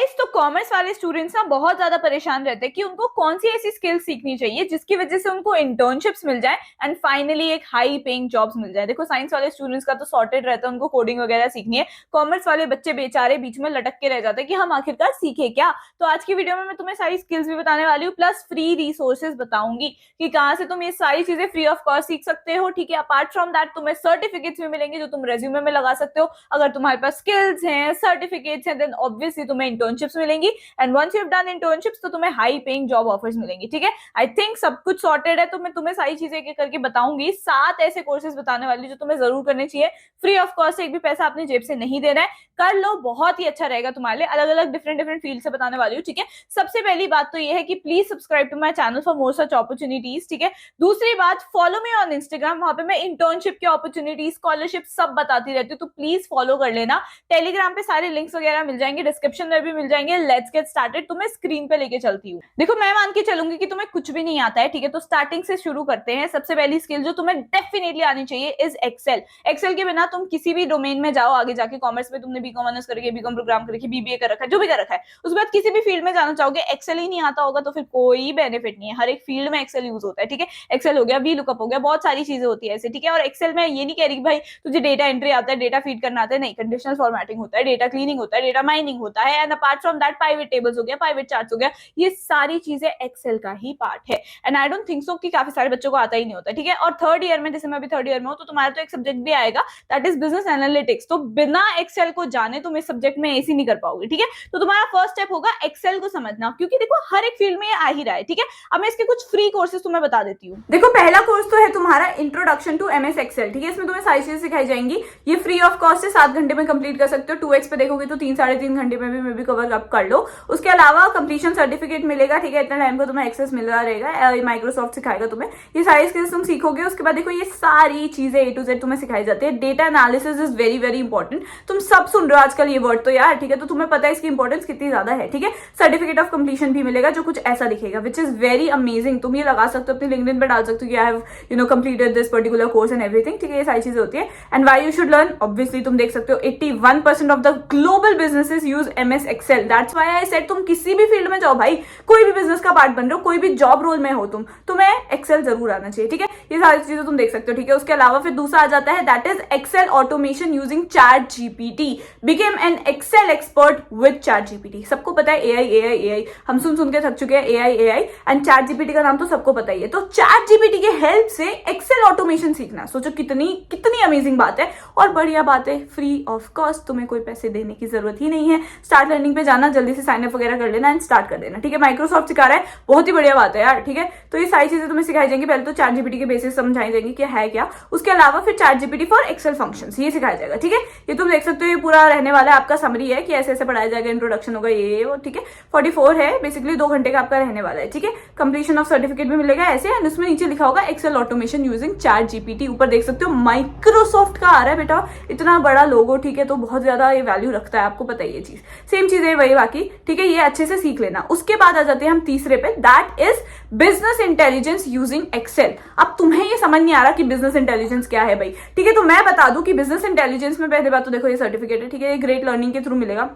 Guys तो commerce वाले students ना बहुत ज्यादा परेशान रहते हैं कि उनको कौन सी ऐसी स्किल सीखनी चाहिए जिसकी वजह से उनको इंटर्नशिप्स मिल जाए एंड फाइनली एक हाई पेइंग जॉब्स मिल जाए। देखो साइंस वाले स्टूडेंट्स का तो सॉर्टेड रहता है, उनको कोडिंग वगैरह सीखनी है। कॉमर्स वाले बच्चे बेचारे बीच में लटक के रह जाते हैं कि हम आखिरकार सीखे क्या। तो आज की वीडियो में मैं तुम्हें सारी स्किल्स भी बताने वाली हूँ, प्लस फ्री रिसोर्सेज बताऊंगी कि कहाँ से तुम ये सारी चीजें फ्री ऑफ कॉस्ट सीख सकते हो। ठीक है, अपार्ट फ्रॉम दैट तुम्हें सर्टिफिकेट्स भी मिलेंगे जो तुम रेज्यूमे में लगा सकते हो। अगर तुम्हारे पास स्किल्स हैं, सर्टिफिकेट्स हैं, देन ऑब्वियसली तुम्हें इंटर्नशिप्स मिलेंगी and once you have done internships तो तुम्हें हाई पेइंग जॉब ऑफर्स मिलेंगी। ठीक है, आई थिंक सब कुछ सॉर्टेड है। तो मैं तुम्हें सारी चीजें एक एक करके बताऊंगी। 7 ऐसे कोर्सेज बताने वाली जो तुम्हें जरूर करने चाहिए, फ्री ऑफ कॉस्ट, एक भी पैसा अपनी जेब से नहीं देना है। कर लो, बहुत ही अच्छा रहेगा तुम्हारे लिए। अलग अलग डिफरेंट फील्ड से बताने वाली हूँ। ठीक है, सबसे पहली बात तो ये है कि please subscribe to my channel for more such opportunities. ठीक है, दूसरी बात, फॉलो मी ऑन इंस्टाग्राम, वहां पे मैं इंटर्नशिप की अपॉर्चुनिटीज, स्कॉलरशिप सब बताती रहती हूँ, तो प्लीज फॉलो कर लेना। टेलीग्राम पे सारे लिंक्स वगैरह मिल जाएंगे, डिस्क्रिप्शन में भी मिल जाएंगे। Let's get started. तुम्हें स्क्रीन पे लेके चलती हूँ। देखो मैं मान के चलूंगी कि तुम्हें कुछ भी नहीं आता है। ठीक है, तो स्टार्टिंग से शुरू करते हैं। सबसे पहली स्किल जो तुम्हें डेफिनेटली आनी चाहिए इज एक्सेल। एक्सेल के बिना तुम किसी भी डोमेन में जाओ, आगे जाके कॉमर्स में तुमने बीकॉम ऑनर्स करके, बीकॉम प्रोग्राम करके, बीबीए कर रखा है, जो भी कर रखा है, उसके बाद किसी भी फील्ड में जाना चाहोगे, एक्सेल ही नहीं आता होगा तो फिर कोई बेनिफिट नहीं है। हर एक फील्ड में एक्सेल यूज होता है। ठीक है, एक्सेल हो गया, वी लुकअप हो गया, बहुत सारी चीजें होती है ऐसे। ठीक है, और एक्सेल में ये नहीं कह रही भाई तुझे डेटा एंट्री आता है, डेटा फीड करना आता है, नहीं, कंडीशनल फॉर्मेटिंग होता है, डेटा क्लीनिंग होता है, डेटा माइनिंग होता है, and apart from that pivot tables हो गया, पाइवेट चार्ट्स हो गया, ये सारी चीजें एक्सेल का ही पार्ट है। And I don't think so कि काफी सारे बच्चों को आता ही नहीं होता। ठीक है, और थर्ड ईयर में, जैसे मैं अभी थर्ड ईयर में हूँ, तो तुम्हारा तो एक सब्जेक्ट भी आएगा दैट इज बिजनेस एनालिटिक्स। तो बिना एक्सेल को जाने तुम इस सब्जेक्ट में ऐसे नहीं कर पाओगे। ठीक है, तो तुम्हारा फर्स्ट स्टेप होगा एक्सेल को समझना, क्योंकि देखो हर एक फील्ड में ये आ ही रहा है। ठीक है, अब मैं इसके कुछ फ्री कोर्सेज तुम्हें बता देती हूँ। देखो पहला कोर्स तो है तुम्हारा इंट्रोडक्शन टू एमएस एक्सेल। ठीक है, इसमें तुम्हें सारी चीजें सिखाई जाएंगी। ये फ्री ऑफ कॉस्ट है, 7 घंटे में कंप्लीट कर सकते हो। 2x पे देखोगे तो 3-3.5 घंटे में भी कवर अप कर लो। उसके अलावा कंप्लीशन सर्टिफिकेट मिलेगा। ठीक है, इतना टाइम को तुम्हें एक्सेस मिल रहा रहेगा, माइक्रोसॉफ्ट सिखाएगा तुम्हें। ये सारी स्किल्स तुम सीखोगे। उसके बाद देखो ये सारी चीजें A to Z तुम्हें सिखाई जाती है। Data analysis is very very important. तुम सब सुन रहे हो आजकल ये वर्ड तो यार। ठीक है, तो तुम्हें पता है इसकी इंपॉर्टेंस कितनी ज्यादा है। ठीक है, सर्टिफिकेट ऑफ कंप्लीशन भी मिलेगा जो कुछ ऐसा दिखेगा, विच इज वेरी अमेजिंग। तुम ये लगा सकते हो, अपनी लिंक्डइन पे डाल सकते हो कि I have completed this particular course and everything. ठीक है, ये सारी चीजें होती है। And why you should learn, obviously तुम देख सकते हो 81% of the global businesses use MS Excel. That's why I said तुम किसी भी फील्ड में जाओ भाई, कोई भी बिजनेस का पार्ट बन रहे हो, कोई भी जॉब रोल में हो, तुम्हें एक्सेल जरूर आना चाहिए। ठीक है, ये सारी चीजें तुम देख सकते हो। ठीक है, उसके अलावा फिर दूसरा आ जाता है that is Excel automation using ChatGPT. Became an Excel expert with ChatGPT. सबको पता है एआई, हम सुन के थक चुके हैं एआई एंड चैट जीपीटी का नाम तो सबको पता ही है। तो चैट जीपीटी के हेल्प से एक्सेल ऑटोमेशन सीखना, सोचो कितनी अमेजिंग बात है। और बढ़िया बात है, फ्री ऑफ कॉस्ट, तुम्हें कोई पैसे देने की जरूरत ही नहीं है। स्टार्ट लर्निंग पे जाना, जल्दी से साइन अप वगैरह कर लेना एंड स्टार्ट कर देना। ठीक है, माइक्रोसॉफ्ट सिखा रहा है, बहुत ही बढ़िया बात है यार। ठीक है, तो ये सारी चीजें तुम्हें सिखाई जाएंगी। पहले तो चैट जीपीटी के बेसिस समझाई जाएंगी कि है क्या। उसके अलावा फिर ChatGPT for Excel functions, ये सिखाया जाएगा। ठीक है, ये तुम देख सकते हो, ये पूरा रहने वाला है आपका समरी है कि ऐसे ऐसे पढ़ाया जाएगा, इंट्रोडक्शन होगा ये वो। ठीक है, 44 है बेसिकली, 2 घंटे का आपका रहने वाला है। ठीक है, कंप्लीशन ऑफ सर्टिफिकेट भी मिलेगा ऐसे, एंड उसमें नीचे लिखा होगा Excel automation using ChatGPT. ऊपर देख सकते हो माइक्रोसॉफ्ट का आ रहा है बेटा, इतना बड़ा लोगो। ठीक है, तो बहुत ज्यादा ये वैल्यू रखता है, आपको पता है ये चीज। सेम चीज है वही बाकी। ठीक है, ये अच्छे से सीख लेना। उसके बाद आ जाते हैं हम तीसरे पे, that is business intelligence using Excel. अब तुम्हें ये समझ नहीं आ रहा कि बिजनेस इंटेलिजेंस क्या है भाई। ठीक है, तो मैं बता दूं कि बिजनेस इंटेलिजेंस में पहले बात तो देखो ये सर्टिफिकेट है। ठीक है, ये ग्रेट लर्निंग के थ्रू मिलेगा,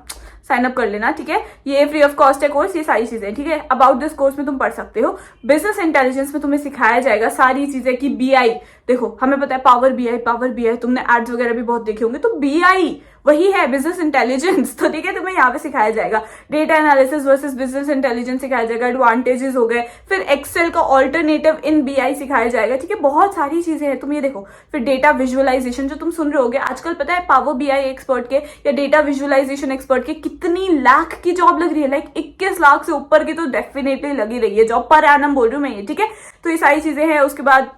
साइन अप कर लेना। ठीक है, ये फ्री ऑफ कॉस्ट है कोर्स, ये सारी चीजें। ठीक है, अबाउट दिस कोर्स में तुम पढ़ सकते हो। बिजनेस इंटेलिजेंस में तुम्हें सिखाया जाएगा सारी चीजें कि बीआई, देखो हमें पता है पावर बीआई, तुमने एड्स वगैरह भी बहुत देखे होंगे, तो बीआई वही है बिजनेस इंटेलिजेंस। तो ठीक है, तुम्हें यहाँ पे सिखाया जाएगा data analysis versus business intelligence सिखाया जाएगा, एडवांटेजेस हो गए, फिर एक्सेल का ऑल्टरनेटिव इन बीआई सिखाया जाएगा। ठीक है, बहुत सारी चीजें हैं, तुम ये देखो। फिर डेटा विजुअलाइजेशन जो तुम सुन रहे होगे आजकल, पता है पावर बीआई एक्सपर्ट के या डेटा विजुअलाइजेशन एक्सपर्ट के कितनी लाख की जॉब लग रही है, लाइक 21 लाख से ऊपर की तो डेफिनेटली लगी रही है जॉब, पर एनम बोल रही हूँ मैं ये। ठीक है, तो ये सारी चीजें हैं। उसके बाद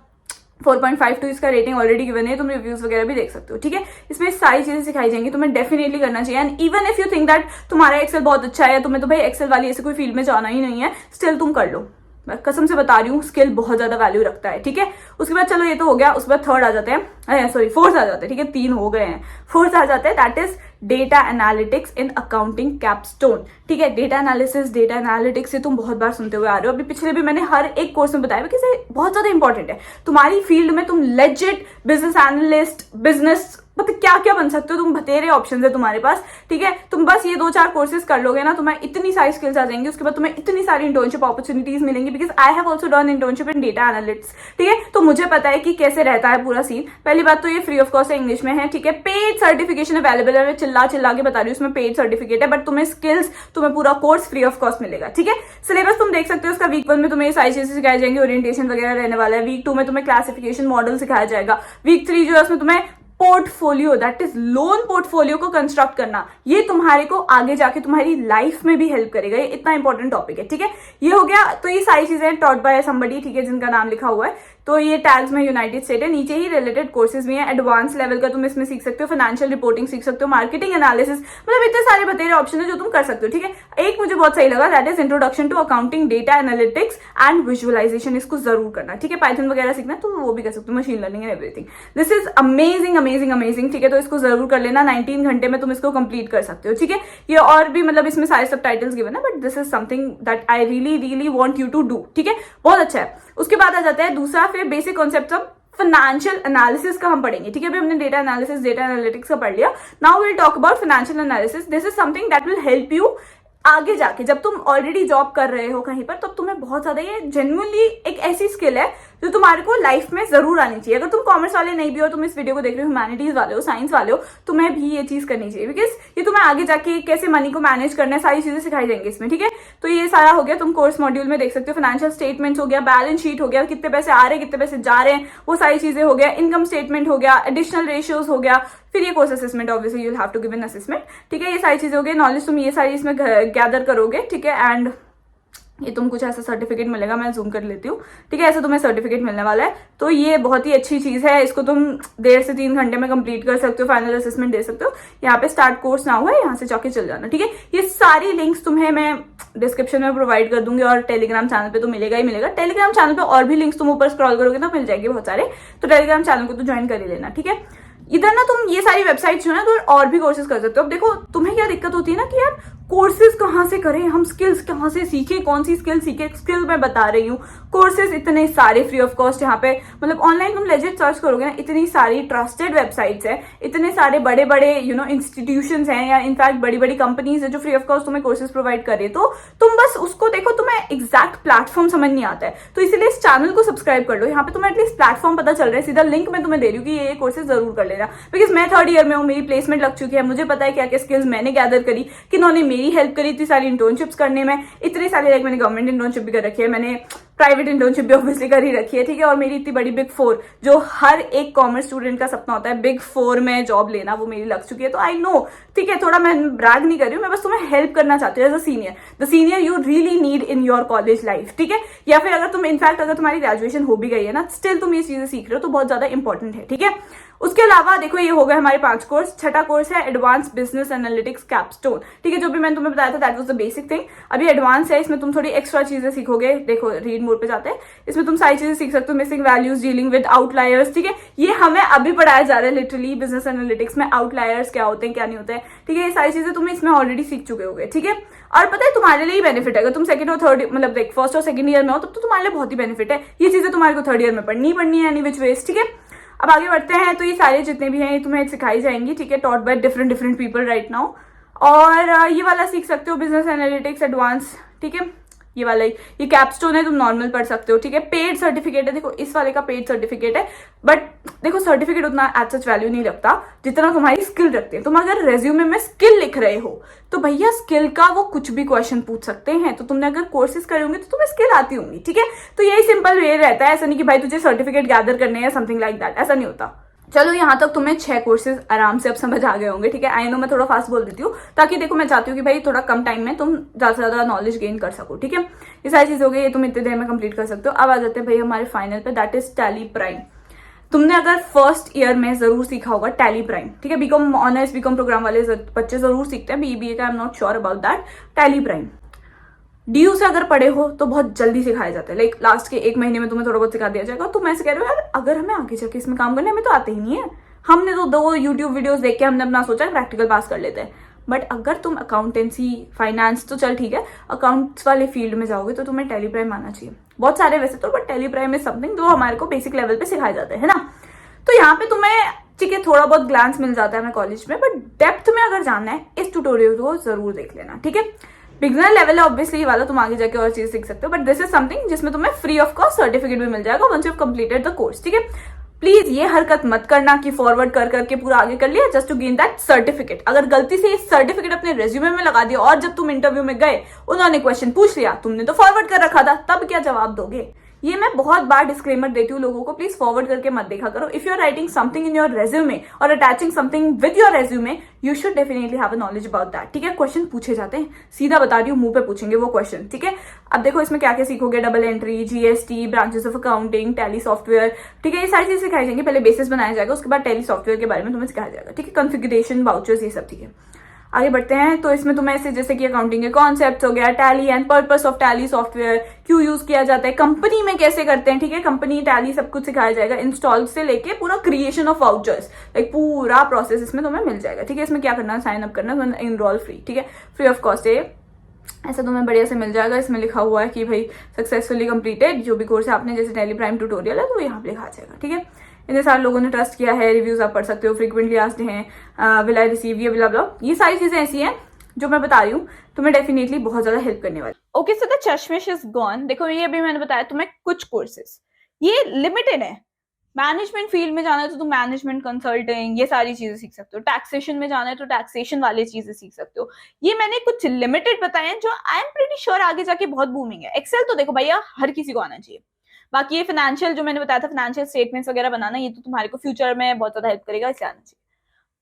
4.52 इसका रेटिंग ऑलरेडी गिवन है, तुम रिव्यूज वगैरह भी देख सकते हो। ठीक है, इसमें सारी चीजें सिखाई जाएंगी, तुम्हें डेफिनेटली करना चाहिए। And even if you think that तुम्हारा एक्सेल बहुत अच्छा है, तुम्हें तो भाई एक्सेल वाली ऐसे कोई फील्ड में जाना ही नहीं है, स्टिल तुम कर लो। मैं कसम से बता रही हूँ, स्किल बहुत ज्यादा वैल्यू रखता है। ठीक है, उसके बाद चलो ये तो हो गया। उसके बाद थर्ड आ जाते हैं, सॉरी फोर्थ आ जाते हैं। ठीक है, 3 हो गए हैं, फोर्थ आ जाते हैं that is data analytics in accounting capstone. ठीक है, डेटा एनालिसिस, डेटा एनालिटिक्स, ये तुम बहुत बार सुनते हुए आ रहे हो, अभी पिछले भी मैंने हर एक कोर्स में बताया कि बहुत ज्यादा इंपॉर्टेंट है तुम्हारी फील्ड में। तुम लेजिट बिजनेस एनालिस्ट, बिजनेस मतलब क्या क्या बन सकते हो तुम, बतेरे ऑप्शन है तुम्हारे पास। ठीक है, तुम बस ये 2-4 कोर्सेज कर लोगे ना, तुम्हें इतनी सारी स्किल्स आ जाएंगी, उसके बाद तुम्हें इतनी सारी इंटर्नशिप अपॉर्चुनिटीज मिलेंगी, because I have also done internship in data analytics. ठीक है, तो मुझे पता है कि कैसे रहता है पूरा सीन। पहली बात तो ये फ्री ऑफ कॉस्ट है, इंग्लिश में है। ठीक है, पेड सर्टिफिकेशन अवेलेबल है, मैं चिल्ला चिल्ला के बता रही हूँ, उसमें पेड सर्टिफिकेट है, बट तुम्हें स्किल्स, तुम्हें पूरा कोर्स फ्री ऑफ कॉस्ट मिलेगा। ठीक है, सिलेबस तुम देख सकते हो उसका। वीक 1 में तुम्हें ये सारी चीजें सिखाई जाएंगी, ओरिएंटेशन वगैरह रहने वाला है। वीक 2 में तुम्हें क्लासिफिकेशन मॉडल सिखाया जाएगा। वीक 3 जो है उसमें तुम्हें portfolio, that is loan portfolio को कंस्ट्रक्ट करना, ये तुम्हारे को आगे जाके तुम्हारी लाइफ में भी हेल्प करेगा। ये इतना इंपॉर्टेंट टॉपिक है। ठीक है, ये हो गया। तो ये सारी चीजें टॉट बाय समबडी, ठीक है, जिनका नाम लिखा हुआ है। तो ये टैग्स में यूनाइटेड स्टेट है, नीचे ही रिलेटेड कोर्सेज भी हैं। एडवांस लेवल का तुम इसमें सीख सकते हो, फाइनेंशियल रिपोर्टिंग सीख सकते हो, मार्केटिंग एनालिसिस, मतलब इतने सारे बतेरे ऑप्शन है जो तुम कर सकते हो। ठीक है, एक मुझे बहुत सही लगा, that is introduction to accounting, data analytics and visualisation. इसको जरूर करना। ठीक है, पाइथन वगैरह सीखना तो वो भी कर सकते हो, machine learning and everything. This is amazing amazing amazing. ठीक है, तो इसको जरूर कर लेना, 19 घंटे में तुम इसको कंप्लीट कर सकते हो। ठीक है, ये और भी मतलब इसमें सारे सब टाइटल्स गिवन है, but this is something that I really really want you to do. ठीक है, बहुत अच्छा है। उसके बाद आ जाता है दूसरा, फिर basic concept of financial analysis का हम पढ़ेंगे। ठीक है, अभी हमने डेटा एनालिसिस, डेटा एनालिटिक्स का पढ़ लिया। Now will talk about financial analysis. This is something that will help you आगे जाके, जब तुम ऑलरेडी जॉब कर रहे हो कहीं पर, तब तुम्हें बहुत ज्यादा ये जेन्युइनली एक ऐसी स्किल है जो तुम्हारे को लाइफ में जरूर आनी चाहिए। अगर तुम कॉमर्स वाले नहीं भी हो, तुम इस वीडियो को देख रहे हो, ह्यूमैनिटीज वाले हो, साइंस वाले हो, तुम्हें भी ये चीज करनी चाहिए, बिकॉज ये तुम्हें आगे जाके कैसे मनी को मैनेज करना है, सारी चीजें सिखाई जाएंगी इसमें। ठीक है, तो ये सारा हो गया, तुम कोर्स मॉड्यूल में देख सकते हो। फाइनेंशियल स्टेटमेंट्स हो गया, बैलेंस शीट हो गया, कितने पैसे आ रहे हैं, कितने पैसे जा रहे हैं, वो सारी चीजें हो गया। इनकम स्टेटमेंट हो गया, एडिशनल रेशियोज हो गया, फिर ये course assessment, obviously you have to give an assessment. ठीक है, ये सारी चीजें हो गई, नॉलेज तुम ये सारी इसमें गैदर करोगे। ठीक है, एंड ये तुम कुछ ऐसा सर्टिफिकेट मिलेगा, मैं जूम कर लेती हूँ। ठीक है, ऐसा तुम्हें सर्टिफिकेट मिलने वाला है, तो ये बहुत ही अच्छी चीज है। इसको तुम 1.5 से 3 घंटे में कंप्लीट कर सकते हो, फाइनल असेसमेंट दे सकते हो। यहाँ पे स्टार्ट कोर्स नाउ है, यहाँ से जाके चल जाना। ठीक है, ये सारी लिंक्स तुम्हें मैं डिस्क्रिप्शन में प्रोवाइड कर दूंगी, और टेलीग्राम चैनल पे तो मिलेगा ही मिलेगा। टेलीग्राम चैनल पे और भी लिंक्स तुम ऊपर स्क्रॉल करोगे तो मिल जाएंगे बहुत सारे, तो टेलीग्राम चैनल को तो ज्वाइन कर ही लेना। ठीक है, इधर ना तुम ये सारी वेबसाइट्स जो है तो और भी कोर्सेज कर सकते हो। अब देखो तुम्हें क्या दिक्कत होती है ना कि यार कोर्सेज कहाँ से करें, हम स्किल्स कहाँ से सीखे, कौन सी स्किल सीखे। स्किल मैं बता रही हूँ, कोर्सेज इतने सारे फ्री ऑफ कॉस्ट यहाँ पे, मतलब ऑनलाइन तुम लेजिट सर्च करोगे ना, इतनी सारी ट्रस्टेड वेबसाइट्स है, इतने सारे बड़े बड़े इंस्टीट्यूशंस हैं, या इनफैक्ट बड़ी बड़ी कंपनीज है जो फ्री ऑफ कॉस्ट तुम्हें कोर्सेज प्रोवाइड कर रही है। तो तुम बस उसको देखो, तुम्हें एग्जैक्ट प्लेटफॉर्म समझ नहीं आता है, तो इसलिए इस चैनल को सब्सक्राइब कर लो। यहाँ पे तुम्हें एटलीस्ट प्लेटफॉर्म पता चल रहा है, सीधा लिंक मैं तुम्हें दे रही हूँ कि ये कोर्सेज जरूर कर लेना। बिकॉज मैं 3rd ईयर में हूँ, मेरी प्लेसमेंट लग चुकी है, मुझे पता है क्या क्या स्किल्स मैंने गैदर करी, किन्होंने मेरी हेल्प करी थी इंटर्नशिप्स करने में। इतनी सारी, लाइक मैंने गवर्नमेंट इंटर्नशिप भी कर रखी है, मैंने प्राइवेट इंटर्नशिप भी ऑब्वियसली कर ही रखी है। ठीक है, और मेरी इतनी बड़ी बिग 4 जो हर एक कॉमर्स स्टूडेंट का सपना होता है, बिग 4 में जॉब लेना, वो मेरी लग चुकी है। तो आई नो, ठीक है, थोड़ा मैं ब्रैग नहीं कर रही हूँ, मैं बस तुम्हें हेल्प करना चाहती हूँ as a senior, the senior you really need in your college life. ठीक है, या फिर अगर तुम इनफैक्ट अगर तुम्हारी ग्रेजुएशन हो भी गई है ना, स्टिल तुम ये चीजें सीख रहे हो, तो बहुत ज्यादा इंपॉर्टेंट है। ठीक है, उसके अलावा देखो ये हो गए हमारे 5 कोर्स। छठा कोर्स है एडवांस बिजनेस एनालिटिक्स कैपस्टोन। ठीक है, जो भी मैंने तुम्हें बताया था that was the basic thing. अभी एडवांस है, इसमें तुम थोड़ी एक्स्ट्रा चीजें सीखोगे। देखो रीड मोड पे जाते हैं, इसमें तुम सारी चीजें सीख सकते हो, missing values, dealing with outliers. ठीक है, ये हमें अभी पढ़ाया जा रहा है लिटरली बिजनेस एनालिटिक्स में, आउटलायर्स क्या होते हैं क्या नहीं होते हैं। ठीक है, ये सारी चीजें तुम इसमें ऑलरेडी सीख चुके होगे। ठीक है, और पता है तुम्हारे लिए ही बेनिफिट है, अगर तुम 2nd और 3rd मतलब देख 1st और 2nd ईयर में हो, तब तो तुम्हारे लिए बहुत ही बेनिफिट है। ये चीजें तुम्हारे को 3rd ईयर में पढ़नी है एनी विच वेज। ठीक है, अब आगे बढ़ते हैं। तो ये सारे जितने भी हैं ये तुम्हें सिखाई जाएंगी। ठीक है, taught by different people right now. और ये वाला सीख सकते हो, बिजनेस एनालिटिक्स एडवांस। ठीक है, ये वाला ही, ये कैपस्टोन है, तुम नॉर्मल पढ़ सकते हो। ठीक है, पेड सर्टिफिकेट है, देखो इस वाले का पेड सर्टिफिकेट है, बट देखो सर्टिफिकेट उतना एज सच वैल्यू नहीं रखता जितना तुम्हारी स्किल रखते हैं। तुम अगर रेज्यूमे में स्किल लिख रहे हो तो भैया स्किल का वो कुछ भी क्वेश्चन पूछ सकते हैं, तो तुमने अगर कोर्सेज करे होंगे तो तुम्हें स्किल आती होंगी। ठीक है, तो यही सिंपल वे रहता है, ऐसा नहीं कि भाई तुझे सर्टिफिकेट गैदर करने हैं समथिंग लाइक दैट, ऐसा नहीं होता। चलो यहाँ तक तुम्हें 6 कोर्सेज आराम से अब समझ आ गए होंगे। ठीक है, आई नो मैं थोड़ा फास्ट बोल देती हूँ, ताकि देखो मैं चाहती हूँ कि भाई थोड़ा कम टाइम में तुम ज्यादा से ज्यादा नॉलेज गेन कर सको। ठीक है, ये सारी चीज हो गई, ये तुम इतने देर में कंप्लीट कर सकते हो। अब आ जाते हैं भाई हमारे फाइनल पे, दैट इज टैली प्राइम। तुमने अगर 1st ईयर में जरूर सीखा होगा टैली प्राइम। ठीक है, बीकॉम ऑनर्स बीकॉम प्रोग्राम वाले बच्चे जरूर सीखते हैं, बीबीए का I am not sure about that. Tally prime DU से अगर पढ़े हो तो बहुत जल्दी सिखाया जाता है, लाइक लास्ट के 1 महीने में तुम्हें थोड़ा बहुत सिखा दिया जाएगा। तुम ऐसे कह रहे हो यार अगर हमें आगे जाके इसमें काम करना है, हमें तो आते ही नहीं है, हमने तो 2 यूट्यूब वीडियोस देख के हमने अपना सोचा प्रैक्टिकल पास कर लेते हैं, बट अगर तुम अकाउंटेंसी, फाइनेंस तो चल ठीक है, अकाउंट्स वाले फील्ड में जाओगे तो तुम्हें टैली प्राइम आना चाहिए। बहुत सारे वैसे तो, but tally prime is something जो हमारे को बेसिक लेवल पे सिखाए जाते हैं, है ना। तो यहाँ पे तुम्हें ठीक है थोड़ा बहुत ग्लांस मिल जाता है हमें कॉलेज में, बट डेप्थ में अगर जानना है इस ट्यूटोरियल को जरूर देख लेना, ठीक है। बिगिनर लेवल है ऑब्वियसली वाला, तुम आगे जाके और चीज सीख सकते हो, बट दिस इज समथिंग जिसमें तुम्हें फ्री ऑफ कॉस्ट सर्टिफिकेट भी मिल जाएगा once you completed the course, ठीक है। प्लीज ये हरकत मत करना कि फॉरवर्ड कर करके पूरा आगे कर लिया just to gain that certificate. अगर गलती से ये सर्टिफिकेट अपने रेज्यूमे में लगा दिया और जब तुम इंटरव्यू में गए उन्होंने क्वेश्चन पूछ लिया, तुमने तो फॉरवर्ड कर रखा था, तब क्या जवाब दोगे। ये मैं बहुत बार डिस्क्लेमर देती हूँ लोगों को, प्लीज फॉरवर्ड करके मत देखा करो। If you are writing something in your resume और attaching something with your resume, you should definitely have a knowledge about that, ठीक है। क्वेश्चन पूछे जाते हैं, सीधा बता रही हूँ, मुंह पे पूछेंगे वो क्वेश्चन, ठीक है। अब देखो इसमें क्या क्या सीखोगे, double entry, GST, branches of accounting, tally software, ठीक है। ये सारी चीजें सिखाई जाएंगी, पहले बेसिस बनाया जाएगा, उसके बाद टैली सॉफ्टवेयर के बारे में तुम्हें सिखाया जाएगा, ठीक है। कॉन्फ़िगरेशन, वाउचर्स, ये सब, ठीक है। आगे बढ़ते हैं तो इसमें तुम्हें ऐसे जैसे कि अकाउंटिंग के कॉन्सेप्ट हो गया, tally and purpose of tally software, क्यों यूज किया जाता है, कंपनी में कैसे करते हैं, ठीक है। कंपनी टैली सब कुछ सिखाया जाएगा, इंस्टॉल से लेके पूरा क्रिएशन ऑफ वाउचर्स, लाइक पूरा प्रोसेस इसमें तुम्हें मिल जाएगा, ठीक है। इसमें क्या करना है, साइन अप करना है, इनरोल फ्री, ठीक है, फ्री ऑफ कॉस्ट है। ऐसा तुम्हें बढ़िया से मिल जाएगा। इसमें लिखा हुआ है कि भाई सक्सेसफुली कंप्लीटेड, जो भी कोर्स है आपने, जैसे टैली प्राइम ट्यूटोरियल है तो यहाँ पे लिखा जाएगा, ठीक है। इतने सारे लोगों ने ट्रस्ट किया है, रिव्यूज आप पढ़ सकते हो, फ्रीक्वेंटली आस्क्ड हैं, विल आई रिसीव ये ब्ला ब्ला, ये सारी चीजें ऐसी हैं जो मैं बता रही हूँ तुम्हें डेफिनेटली बहुत ज्यादा हेल्प करने वाली। ओके सो द चश्मिश इज गॉन। देखो ये अभी मैंने बताया तुम्हें कुछ कोर्सेज, ये लिमिटेड है। मैनेजमेंट फील्ड में जाना है तो तुम मैनेजमेंट कंसल्टिंग ये सारी चीजें सीख सकते हो, टैक्सेशन में जाना है तो टैक्सेशन वाली चीजें सीख सकते हो। ये मैंने कुछ लिमिटेड बताए हैं जो आई एम प्रीटी श्योर आगे जाके बहुत बूमिंग है। एक्सेल तो देखो भैया हर किसी को आना चाहिए। बाकी ये फाइनेंशियल जो मैंने बताया था, फाइनेंशियल स्टेटमेंट्स वगैरह बनाना, ये तो तुम्हारे को फ्यूचर में बहुत ज्यादा हेल्प करेगा, इसलिए आना चाहिए।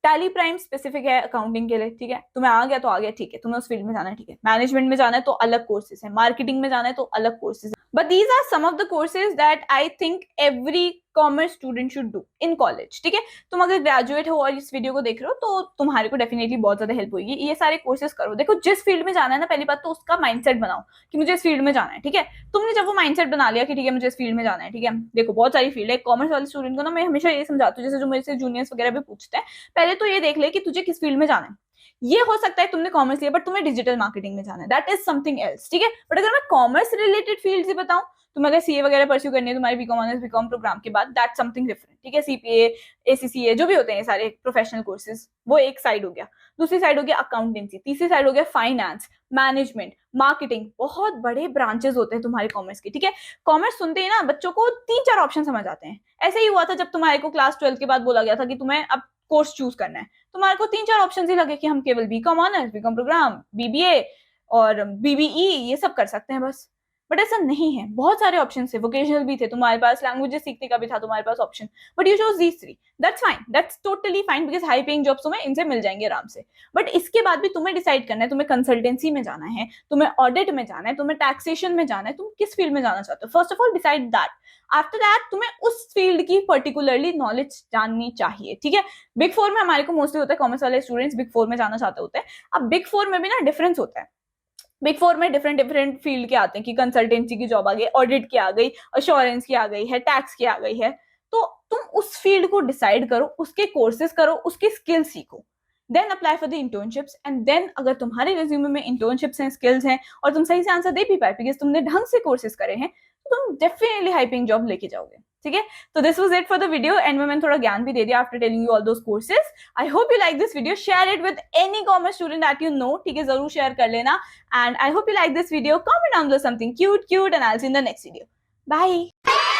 टैली प्राइम स्पेसिफिक है अकाउंटिंग के लिए, ठीक है। तुम्हें आ गया तो आ गया, ठीक है, तुम्हें उस फील्ड में जाना है, ठीक है। मैनेजमेंट में जाना है तो अलग कोर्सेज है, मार्केटिंग में जाना है तो अलग कोर्सेज है, but these are some of the courses that I think every commerce student should do in college, ठीक है। तुम अगर ग्रेजुएट हो और इस वीडियो को देख रहे हो तो तुम्हारे को डेफिनेटली बहुत ज्यादा हेल्प होगी। ये सारे कोर्सेज करो। देखो जिस फील्ड में जाना है ना, पहली बात तो उसका माइंडसेट बनाओ कि मुझे इस फील्ड में जाना है, ठीक है। तुमने जब वो माइंडसेट बना लिया कि ठीक है मुझे इस फील्ड में जाना है, ठीक है। देखो बहुत सारी फील्ड है, कॉमर्स वाले स्टूडेंट को ना मैं हमेशा ये समझाती हूँ, जैसे जो मेरे से जूनियर्स वगैरह भी पूछते हैं, पहले तो ये देख ले कि तुझे किस फील्ड में जाना है। ये हो सकता है तुमने कॉमर्स लिया बट तुम्हें डिजिटल मार्केटिंग में जाना है, दैट इज समथिंग एल्स, ठीक है। बट अगर मैं कॉमर्स रिलेटेड फील्ड से बताऊं, तुम्हें अगर सीए वगैरह परस्यू करनी है तुम्हारी बीकॉम ऑनर्स बीकॉम प्रोग्राम के बाद, दैट समथिंग डिफरेंट, ठीक है। सीपीए, एसीसीए जो भी होते हैं सारे प्रोफेशनल कोर्सेज, वो एक साइड हो गया। दूसरी साइड हो गया अकाउंटेंसी, तीसरी साइड हो गया फाइनेंस, मैनेजमेंट, मार्केटिंग। बहुत बड़े ब्रांचेस होते हैं तुम्हारे कॉमर्स के, ठीक है। कॉमर्स सुनते ही ना बच्चों को 3-4 ऑप्शन समझ आते हैं। ऐसे ही हुआ था जब तुम्हारे को क्लास 12 के बाद बोला गया था कि तुम्हें अब कोर्स चूज करना है, तुम्हारे को 3-4 ऑप्शन ही लगे कि हम केवल BCom honours, BCom programme, BBA और बीबीई ये सब कर सकते हैं बस। बट ऐसा नहीं है, बहुत सारे ऑप्शन थे, वोकेशनल भी थे तुम्हारे पास, लैंग्वेजेस सीखने का भी था तुम्हारे पास option, but you chose these 3, that's fine, that's totally fine, because high paying jobs तुम्हें इनसे मिल जाएंगे आराम से। बट इसके बाद भी तुम्हें डिसाइड करना है, तुम्हें कंसल्टेंसी में जाना है, तुम्हें ऑडिट में जाना है, तुम्हें टैक्सेशन में जाना है, तुम किस फील्ड में जाना चाहते हो। First of all decide that, after that तुम्हें उस फील्ड की पर्टिकुलरली नॉलेज जाननी चाहिए, ठीक है। बिग 4 में हमारे को मोस्टली होता है, कॉमर्स वाले स्टूडेंट्स बिग 4 में जाना चाहते होते हैं। अब बिग 4 में भी ना डिफरेंस होता है, बिग 4 में डिफरेंट फील्ड के आते हैं कि कंसल्टेंसी की जॉब आ गई, ऑडिट की आ गई, अश्योरेंस की आ गई है, टैक्स की आ गई है। तो तुम उस फील्ड को डिसाइड करो, उसके कोर्सेज करो, उसके स्किल सीखो, then apply for the internships and then अगर तुम्हारे रिज्यूमे में इंटर्नशिप्स हैं, स्किल्स हैं और तुम सही से आंसर दे भी पाए बिकॉज तुमने ढंग से कोर्सेज करे हैं, तो तुम डेफिनेटली हाई पेइंग जॉब लेके जाओगे, ठीक है। तो this was it for the video, end में मैंने थोड़ा ज्ञान भी दे दिया after telling you all those courses. I hope you like this video, share it with any commerce student that you know, ठीक है, जरूर शेयर कर लेना। And I hope you like this video, comment down below something cute and I will see in the next video. Bye.